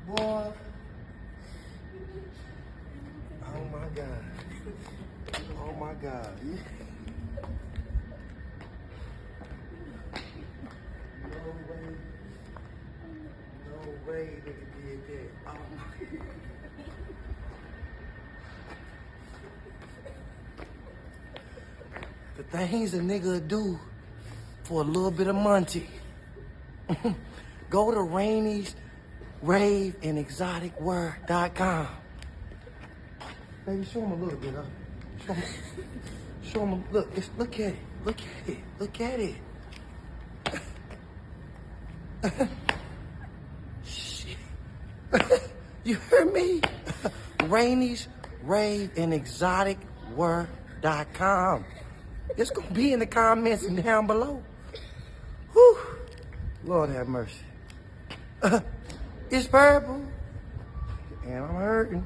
Boy. Oh my God. Oh my God. No way. No way nigga did that. Oh my. The things a nigga do for a little bit of money. Go to Rainy's Rave and ExoticWear.com. Baby, show him a little bit of it. Show him, look at it. Look at it. Look at it. Shit. You heard me? Rainy's Rave and ExoticWear.com. It's gonna be in the comments and down below. Whew. Lord have mercy. It's purple, and I'm hurting.